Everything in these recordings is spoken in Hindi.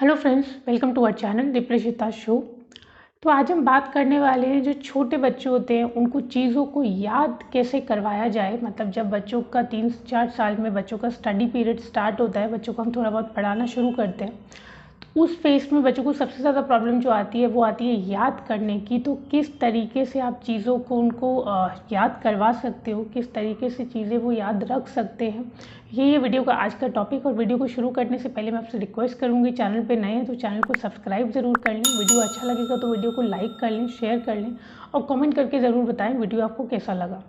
Hello friends, welcome to our channel दीप्रेशिता शो। तो आज हम बात करने वाले हैं जो छोटे बच्चे होते हैं उनको चीज़ों को याद कैसे करवाया जाए। मतलब जब बच्चों का 3-4 साल में बच्चों का स्टडी पीरियड स्टार्ट होता है, बच्चों को हम थोड़ा बहुत पढ़ाना शुरू करते हैं, तो उस फेस में बच्चों को सबसे ज़्यादा प्रॉब्लम जो आती है वो आती है याद करने की। तो किस तरीके से आप चीज़ों को उनको याद करवा सकते हो, किस तरीके से चीज़ें वो याद रख सकते हैं, ये वीडियो का आज का टॉपिक। और वीडियो को शुरू करने से पहले मैं आपसे रिक्वेस्ट करूँगी, चैनल पे नए हैं तो चैनल को सब्सक्राइब ज़रूर कर लें, वीडियो अच्छा लगेगा तो वीडियो को लाइक कर लें, शेयर कर लें और कमेंट करके ज़रूर बताएं वीडियो आपको कैसा लगा।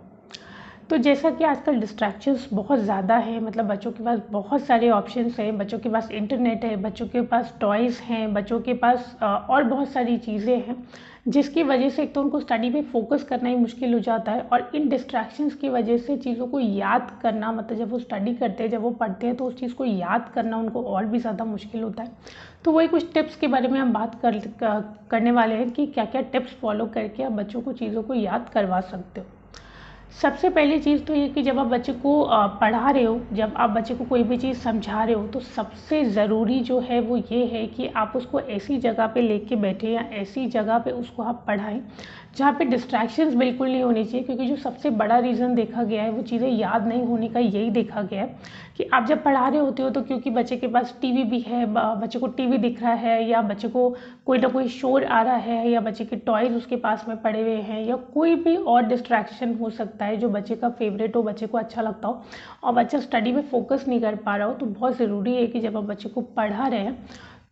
तो जैसा कि आजकल डिस्ट्रैक्शंस बहुत ज़्यादा है, मतलब बच्चों के पास बहुत सारे ऑप्शंस हैं, बच्चों के पास इंटरनेट है, बच्चों के पास टॉयज़ हैं, बच्चों के पास और बहुत सारी चीज़ें हैं, जिसकी वजह से एक तो उनको स्टडी पे फोकस करना ही मुश्किल हो जाता है। और इन डिस्ट्रैक्शंस की वजह से चीज़ों को याद करना, मतलब जब वो स्टडी करते हैं, जब वो पढ़ते हैं, तो उस चीज़ को याद करना उनको और भी ज़्यादा मुश्किल होता है। तो वही कुछ टिप्स के बारे में हम बात करने वाले हैं कि क्या क्या टिप्स फॉलो करके आप बच्चों को चीज़ों को याद करवा सकते हो। सबसे पहली चीज़ तो ये कि जब आप बच्चे को पढ़ा रहे हो, जब आप बच्चे को कोई भी चीज़ समझा रहे हो, तो सबसे ज़रूरी जो है वो ये है कि आप उसको ऐसी जगह पे लेके बैठे या ऐसी जगह पे उसको आप पढ़ाएं जहाँ पे डिस्ट्रैक्शंस बिल्कुल नहीं होनी चाहिए। क्योंकि जो सबसे बड़ा रीज़न देखा गया है वो चीज़ें याद नहीं होने का यही देखा गया है कि आप जब पढ़ा रहे होते हो तो क्योंकि बच्चे के पास टीवी भी है, बच्चे को टीवी दिख रहा है, या बच्चे को कोई ना कोई शोर आ रहा है, या बच्चे के टॉयज़ उसके पास में पड़े हुए हैं, या कोई भी और डिस्ट्रैक्शन हो सकता है जो बच्चे का फेवरेट हो, बच्चे को अच्छा लगता हो, और बच्चा स्टडी में फोकस नहीं कर पा रहा हो। तो बहुत ज़रूरी है कि जब आप बच्चे को पढ़ा रहे हैं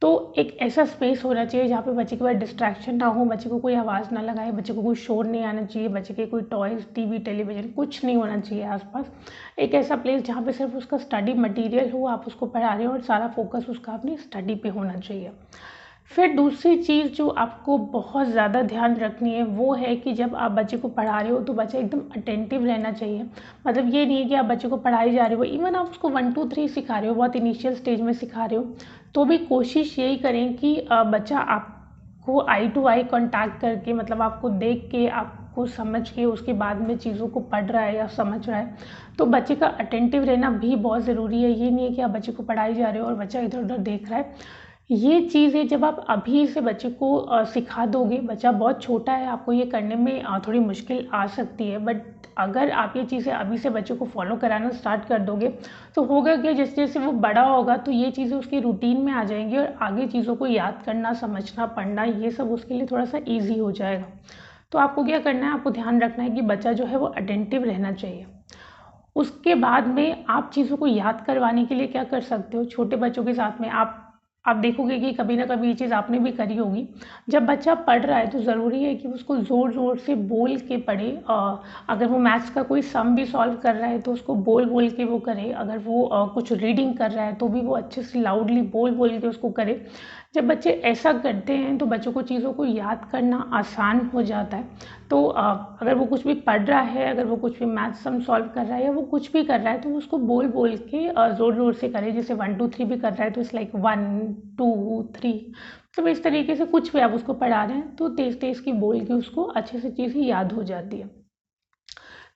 तो एक ऐसा स्पेस होना चाहिए जहाँ पे बच्चे के पास डिस्ट्रैक्शन ना हो, बच्चे को कोई आवाज़ ना लगाए, बच्चे को कोई शोर नहीं आना चाहिए, बच्चे के कोई टॉयज़, टीवी, टेलीविज़न कुछ नहीं होना चाहिए आसपास। एक ऐसा प्लेस जहाँ पे सिर्फ उसका स्टडी मटेरियल हो, आप उसको पढ़ा रहे हो और सारा फोकस उसका अपनी स्टडी पे होना चाहिए। फिर दूसरी चीज़ जो आपको बहुत ज़्यादा ध्यान रखनी है वो है कि जब आप बच्चे को पढ़ा रहे हो तो बच्चा एकदम अटेंटिव रहना चाहिए। मतलब ये नहीं है कि आप बच्चे को पढ़ाई जा रहे हो, इवन आप उसको 1 2 3 सिखा रहे हो, बहुत इनिशियल स्टेज में सिखा रहे हो, तो भी कोशिश यही करें कि बच्चा आपको आई टू आई कॉन्टैक्ट करके, मतलब आपको देख के, आपको समझ के उसके बाद में चीज़ों को पढ़ रहा है या समझ रहा है। तो बच्चे का अटेंटिव रहना भी बहुत ज़रूरी है। ये नहीं है कि आप बच्चे को पढ़ाई जा रहे हो और बच्चा इधर उधर देख रहा है। ये चीज़ें जब आप अभी से बच्चे को सिखा दोगे, बच्चा बहुत छोटा है, आपको ये करने में थोड़ी मुश्किल आ सकती है, बट अगर आप ये चीज़ें अभी से बच्चे को फॉलो कराना स्टार्ट कर दोगे तो होगा क्या, जैसे जैसे वो बड़ा होगा तो ये चीज़ें उसकी रूटीन में आ जाएंगी और आगे चीज़ों को याद करना, समझना, पढ़ना, ये सब उसके लिए थोड़ा सा ईजी हो जाएगा। तो आपको क्या करना है, आपको ध्यान रखना है कि बच्चा जो है वो अटेंटिव रहना चाहिए। उसके बाद में आप चीज़ों को याद करवाने के लिए क्या कर सकते हो, छोटे बच्चों के साथ में आप देखोगे कि कभी ना कभी ये चीज़ आपने भी करी होगी। जब बच्चा पढ़ रहा है तो ज़रूरी है कि उसको ज़ोर ज़ोर से बोल के पढ़े। अगर वो मैथ्स का कोई सम भी सॉल्व कर रहा है तो उसको बोल बोल के वो करे। अगर वो कुछ रीडिंग कर रहा है तो भी वो अच्छे से लाउडली बोल बोल के उसको करे। जब बच्चे ऐसा करते हैं तो बच्चों को चीज़ों को याद करना आसान हो जाता है। तो अगर वो कुछ भी पढ़ रहा है, अगर वो कुछ भी मैथ सम सॉल्व कर रहा है या वो कुछ भी कर रहा है, तो उसको बोल बोल के ज़ोर ज़ोर से करे। जैसे 1 2 3 भी कर रहा है तो इट्स लाइक 1 2 3, तो इस तरीके से कुछ भी आप उसको पढ़ा रहे हैं तो तेज़ तेज़ की बोल के उसको अच्छे से चीज़ें याद हो जाती है।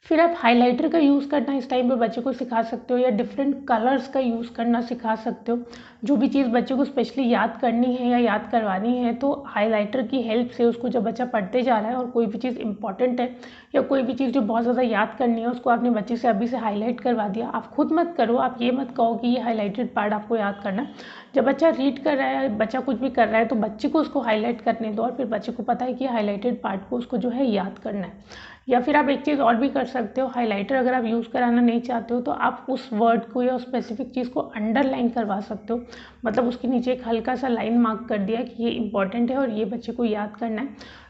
फिर आप हाइलाइटर का यूज़ करना इस टाइम पे बच्चे को सिखा सकते हो, या डिफरेंट कलर्स का यूज़ करना सिखा सकते हो। जो भी चीज़ बच्चे को स्पेशली याद करनी है या याद करवानी है तो हाइलाइटर की हेल्प से उसको, जब बच्चा पढ़ते जा रहा है और कोई भी चीज़ इंपॉर्टेंट है या कोई भी चीज़ जो बहुत ज़्यादा याद करनी है उसको आपने बच्चे से अभी से हाईलाइट करवा दिया। आप खुद मत करो, आप ये मत कहो कि ये हाईलाइटेड पार्ट आपको याद करना है। जब बच्चा रीड कर रहा है, बच्चा कुछ भी कर रहा है, तो बच्चे को उसको हाईलाइट करने दो और फिर बच्चे को पता है कि हाईलाइटेड पार्ट को उसको जो है याद करना है। या फिर आप एक चीज़ और भी कर सकते हो, हाइलाइटर अगर आप यूज़ कराना नहीं चाहते हो तो आप उस वर्ड को या उस स्पेसिफिक चीज़ को अंडरलाइन करवा सकते हो। मतलब उसके नीचे एक हल्का सा लाइन मार्क कर दिया कि ये इंपॉर्टेंट है और ये बच्चे को याद करना है।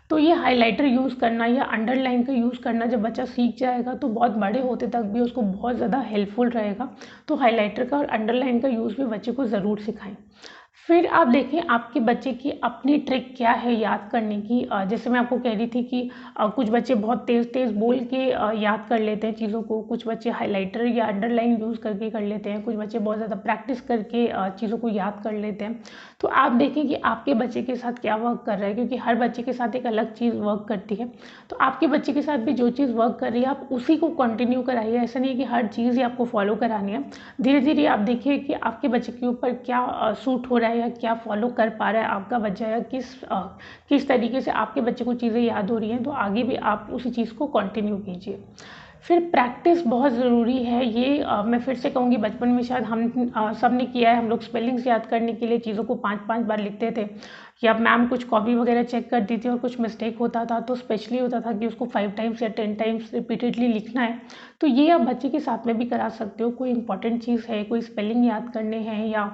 तो ये हाइलाइटर यूज़ करना या अंडरलाइन का यूज़ करना जब बच्चा सीख जाएगा तो बहुत बड़े होते तक भी उसको बहुत ज़्यादा हेल्पफुल रहेगा। तो हाइलाइटर का और अंडरलाइन का यूज़ भी बच्चे को ज़रूर सिखाएं। फिर आप देखें आपके बच्चे की अपनी ट्रिक क्या है याद करने की। जैसे मैं आपको कह रही थी कि कुछ बच्चे बहुत तेज़ तेज़ बोल के याद कर लेते हैं चीज़ों को, कुछ बच्चे हाइलाइटर या अंडरलाइन यूज़ करके कर लेते हैं, कुछ बच्चे बहुत ज़्यादा प्रैक्टिस करके चीज़ों को याद कर लेते हैं। तो आप देखें कि आपके बच्चे के साथ क्या वर्क कर रहा है, क्योंकि हर बच्चे के साथ एक अलग चीज़ वर्क करती है। तो आपके बच्चे के साथ भी जो चीज़ वर्क कर रही है आप उसी को कंटिन्यू कराइए। ऐसा नहीं है कि हर चीज़ ही आपको फॉलो करानी है। धीरे धीरे आप देखिए कि आपके बच्चे के ऊपर क्या सूट हो रहा रहा है या क्या फॉलो कर पा रहा है आपका बच्चा, या किस तरीके से आपके बच्चे को चीज़ें याद हो रही हैं, तो आगे भी आप उसी चीज़ को कंटिन्यू कीजिए। फिर प्रैक्टिस बहुत ज़रूरी है। ये मैं फिर से कहूँगी, बचपन में शायद हम सब ने किया है। हम लोग स्पेलिंग्स याद करने के लिए चीज़ों को 5-5 बार लिखते थे, या मैम कुछ कॉपी वगैरह चेक करती थी और कुछ मिस्टेक होता था तो स्पेशली होता था कि उसको 5 टाइम्स या 10 टाइम्स रिपीटेडली लिखना है। तो ये आप बच्चे के साथ में भी करा सकते हो। कोई इंपॉर्टेंट चीज़ है, कोई स्पेलिंग याद करने हैं, या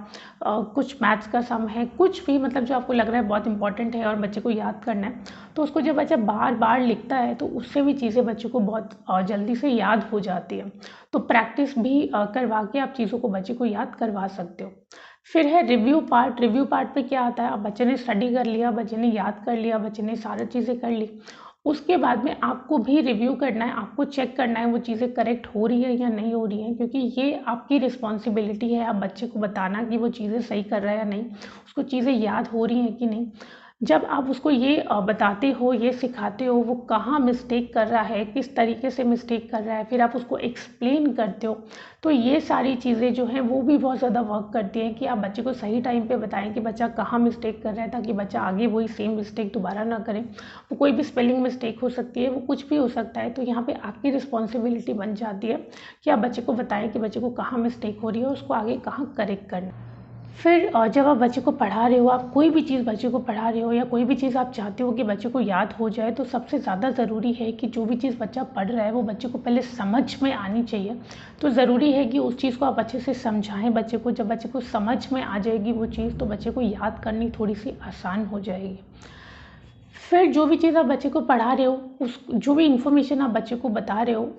कुछ मैथ्स का सम है, कुछ भी मतलब जो आपको लग रहा है बहुत इंपॉर्टेंट है और बच्चे को याद करना है, तो उसको जब बच्चा बार बार लिखता है तो उससे भी चीज़ें बच्चे को बहुत जल्दी से याद हो जाती है। तो प्रैक्टिस भी करवा के आप चीज़ों को बच्चे को याद करवा सकते हो। फिर है रिव्यू पार्ट। रिव्यू पार्ट पे क्या आता है, अब बच्चे ने स्टडी कर लिया, बच्चे ने याद कर लिया, बच्चे ने सारी चीज़ें कर ली, उसके बाद में आपको भी रिव्यू करना है, आपको चेक करना है वो चीज़ें करेक्ट हो रही है या नहीं हो रही हैं, क्योंकि ये आपकी रिस्पॉन्सिबिलिटी है, आप बच्चे को बताना कि वो चीज़ें सही कर रहा है या नहीं, उसको चीज़ें याद हो रही हैं कि नहीं। जब आप उसको ये बताते हो, ये सिखाते हो वो कहाँ मिस्टेक कर रहा है, किस तरीके से मिस्टेक कर रहा है, फिर आप उसको एक्सप्लेन करते हो, तो ये सारी चीज़ें जो हैं वो भी बहुत ज़्यादा वर्क करती हैं कि आप बच्चे को सही टाइम पे बताएं कि बच्चा कहाँ मिस्टेक कर रहा है, ताकि बच्चा आगे वही सेम मिस्टेक दोबारा ना करे। वो कोई भी स्पेलिंग मिस्टेक हो सकती है, वो कुछ भी हो सकता है, तो यहाँ पे आपकी रिस्पॉन्सिबिलिटी बन जाती है कि आप बच्चे को बताएं कि बच्चे को कहाँ मिस्टेक हो रही है और उसको आगे कहाँ करेक्ट करना है। फिर जब आप बच्चे को पढ़ा रहे हो, आप कोई भी चीज़ बच्चे को पढ़ा रहे हो या कोई भी चीज़ आप चाहते हो कि बच्चे को याद हो जाए, तो सबसे ज़्यादा ज़रूरी है कि जो भी चीज़ बच्चा पढ़ रहा है वो बच्चे को पहले समझ में आनी चाहिए। तो ज़रूरी है कि उस चीज़ को आप अच्छे से समझाएं बच्चे को। जब बच्चे को समझ में आ जाएगी वो चीज़, तो बच्चे को याद करनी थोड़ी सी आसान हो जाएगी। फिर जो भी चीज़ आप बच्चे को पढ़ा रहे हो, उस जो भी इन्फॉर्मेशन आप बच्चे को बता रहे हो,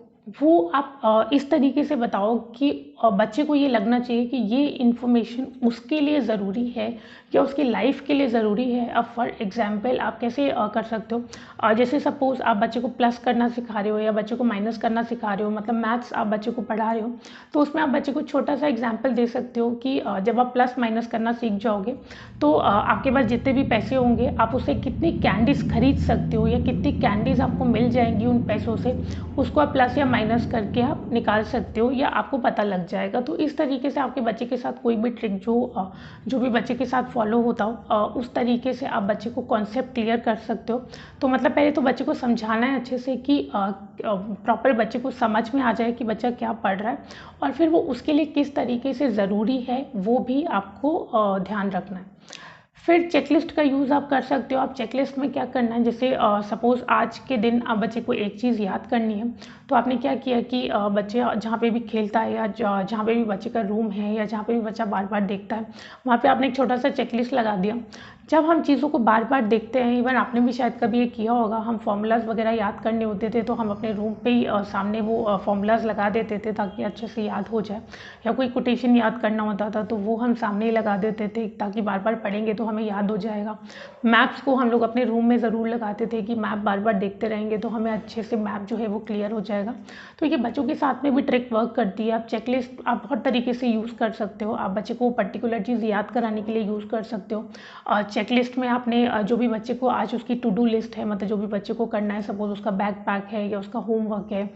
वो आप इस तरीके से बताओ कि बच्चे को ये लगना चाहिए कि ये इन्फॉर्मेशन उसके लिए ज़रूरी है या उसकी लाइफ के लिए ज़रूरी है। अब फॉर एग्जांपल आप कैसे कर सकते हो, जैसे सपोज़ आप बच्चे को प्लस करना सिखा रहे हो या बच्चे को माइनस करना सिखा रहे हो, मतलब मैथ्स आप बच्चे को पढ़ा रहे हो, तो उसमें आप बच्चे को छोटा सा एग्जाम्पल दे सकते हो कि जब आप प्लस माइनस करना सीख जाओगे तो आपके पास जितने भी पैसे होंगे आप उससे कितनी कैंडीज़ खरीद सकते हो या कितनी कैंडीज़ आपको मिल जाएंगी उन पैसों से, उसको आप प्लस या माइनस करके आप निकाल सकते हो या आपको पता लग जाएगा। तो इस तरीके से आपके बच्चे के साथ कोई भी ट्रिक जो भी बच्चे के साथ फॉलो होता हो, उस तरीके से आप बच्चे को कॉन्सेप्ट क्लियर कर सकते हो। तो मतलब पहले तो बच्चे को समझाना है अच्छे से कि प्रॉपर बच्चे को समझ में आ जाए कि बच्चा क्या पढ़ रहा है, और फिर वो उसके लिए किस तरीके से ज़रूरी है वो भी आपको ध्यान रखना है। फिर चेकलिस्ट का यूज़ आप कर सकते हो। आप चेकलिस्ट में क्या करना है, जैसे सपोज़ आज के दिन आप बच्चे को एक चीज़ याद करनी है, तो आपने क्या किया कि बच्चे जहाँ पे भी खेलता है या जहाँ पे भी बच्चे का रूम है या जहाँ पे भी बच्चा बार बार देखता है, वहाँ पे आपने एक छोटा सा चेकलिस्ट लगा दिया। जब हम चीज़ों को बार बार देखते हैं, इवन आपने भी शायद कभी ये किया होगा, हम फॉर्मूलाज वगैरह याद करने होते थे तो हम अपने रूम पे ही सामने वो फॉर्मूलाज लगा देते थे ताकि अच्छे से याद हो जाए, या कोई कोटेशन याद करना होता था तो वो हम सामने ही लगा देते थे ताकि बार बार पढ़ेंगे तो हमें याद हो जाएगा। मैप्स को हम लोग अपने रूम में ज़रूर लगाते थे कि मैप बार बार देखते रहेंगे तो हमें अच्छे से मैप जो है वो क्लियर हो जाएगा। तो ये बच्चों के साथ में भी ट्रिक वर्क करती है। आप चेकलिस्ट आप बहुत तरीके से यूज़ कर सकते हो। आप बच्चे को पर्टिकुलर चीज़ याद कराने के लिए यूज़ कर सकते हो। चेकलिस्ट में आपने जो भी बच्चे को आज उसकी टू डू लिस्ट है, मतलब जो भी बच्चे को करना है, सपोज उसका बैग पैक है या उसका होमवर्क है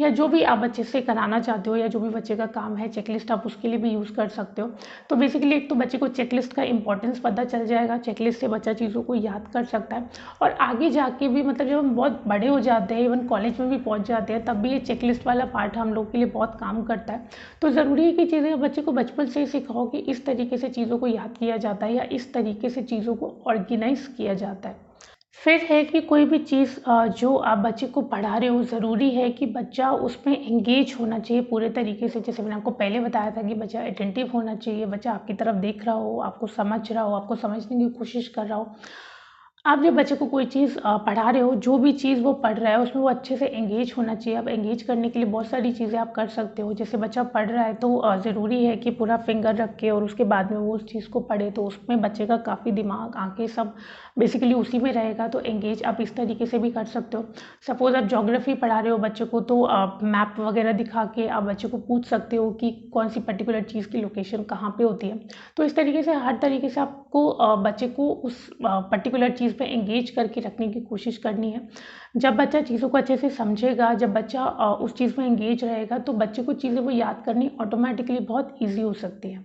या जो भी आप बच्चे से कराना चाहते हो या जो भी बच्चे का काम है, चेकलिस्ट आप उसके लिए भी यूज़ कर सकते हो। तो बेसिकली एक तो बच्चे को चेकलिस्ट का इंपॉर्टेंस पता चल जाएगा, चेकलिस्ट से बच्चा चीज़ों को याद कर सकता है, और आगे जाके भी मतलब जब हम बहुत बड़े हो जाते हैं, इवन कॉलेज में भी पहुंच जाते हैं, तब भी ये चेकलिस्ट वाला पार्ट हम लोग के लिए बहुत काम करता है। तो ज़रूरी है कि चीज़ें बच्चे को बचपन से ही सिखाओ कि इस तरीके से चीज़ों को याद किया जाता है या इस तरीके से चीज़ों को ऑर्गेनाइज किया जाता है। फिर है कि कोई भी चीज़ जो आप बच्चे को पढ़ा रहे हो, ज़रूरी है कि बच्चा उसमें एंगेज होना चाहिए पूरे तरीके से। जैसे मैंने आपको पहले बताया था कि बच्चा अटेंटिव होना चाहिए, बच्चा आपकी तरफ देख रहा हो, आपको समझ रहा हो, आपको समझने की कोशिश कर रहा हो। आप जब बच्चे को कोई चीज़ पढ़ा रहे हो, जो भी चीज़ वो पढ़ रहा है उसमें वो अच्छे से एंगेज होना चाहिए। अब एंगेज करने के लिए बहुत सारी चीज़ें आप कर सकते हो। जैसे बच्चा पढ़ रहा है तो ज़रूरी है कि पूरा फिंगर रख के और उसके बाद में वो उस चीज़ को पढ़े, तो उसमें बच्चे का काफ़ी दिमाग, आंखें सब बेसिकली उसी में रहेगा। तो एंगेज आप इस तरीके से भी कर सकते हो। सपोज़ आप ज्योग्राफी पढ़ा रहे हो बच्चे को, तो मैप वगैरह दिखा के आप बच्चे को पूछ सकते हो कि कौन सी पर्टिकुलर चीज़ की लोकेशन कहाँ पे होती है। तो इस तरीके से हर तरीके से आपको बच्चे को उस पर्टिकुलर चीज़ पे एंगेज करके रखने की कोशिश करनी है। जब बच्चा चीज़ों को अच्छे से समझेगा, जब बच्चा उस चीज़ में एंगेज रहेगा, तो बच्चे को चीज़ें वो याद करनी ऑटोमेटिकली बहुत ईजी हो सकती है।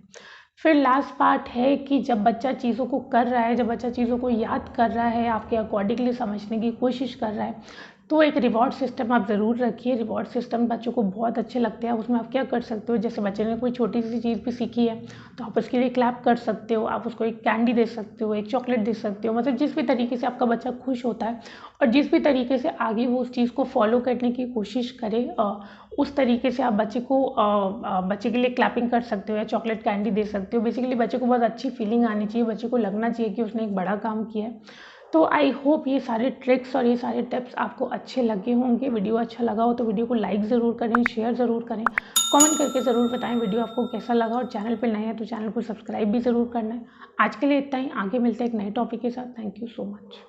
फिर लास्ट पार्ट है कि जब बच्चा चीज़ों को कर रहा है, जब बच्चा चीज़ों को याद कर रहा है, आपके अकॉर्डिंगली समझने की कोशिश कर रहा है, तो एक रिवॉर्ड सिस्टम आप ज़रूर रखिए। रिवॉर्ड सिस्टम बच्चों को बहुत अच्छे लगते हैं। उसमें आप क्या कर सकते हो, जैसे बच्चे ने कोई छोटी सी चीज़ भी सीखी है तो आप उसके लिए क्लैप कर सकते हो, आप उसको एक कैंडी दे सकते हो, एक चॉकलेट दे सकते हो, मतलब जिस भी तरीके से आपका बच्चा खुश होता है और जिस भी तरीके से आगे वो उस चीज़ को फॉलो करने की कोशिश करे, उस तरीके से आप बच्चे के लिए क्लैपिंग कर सकते हो या चॉकलेट कैंडी दे सकते हो। बेसिकली बच्चे को बहुत अच्छी फीलिंग आनी चाहिए, बच्चे को लगना चाहिए कि उसने एक बड़ा काम किया है। तो आई होप ये सारे ट्रिक्स और ये सारे टिप्स आपको अच्छे लगे होंगे। वीडियो अच्छा लगा हो तो वीडियो को लाइक ज़रूर करें, शेयर ज़रूर करें, कमेंट करके ज़रूर बताएं वीडियो आपको कैसा लगा, और चैनल पे नए हैं तो चैनल को सब्सक्राइब भी ज़रूर करना है। आज के लिए इतना ही, आगे मिलते हैं एक नए टॉपिक के साथ। Thank you so much.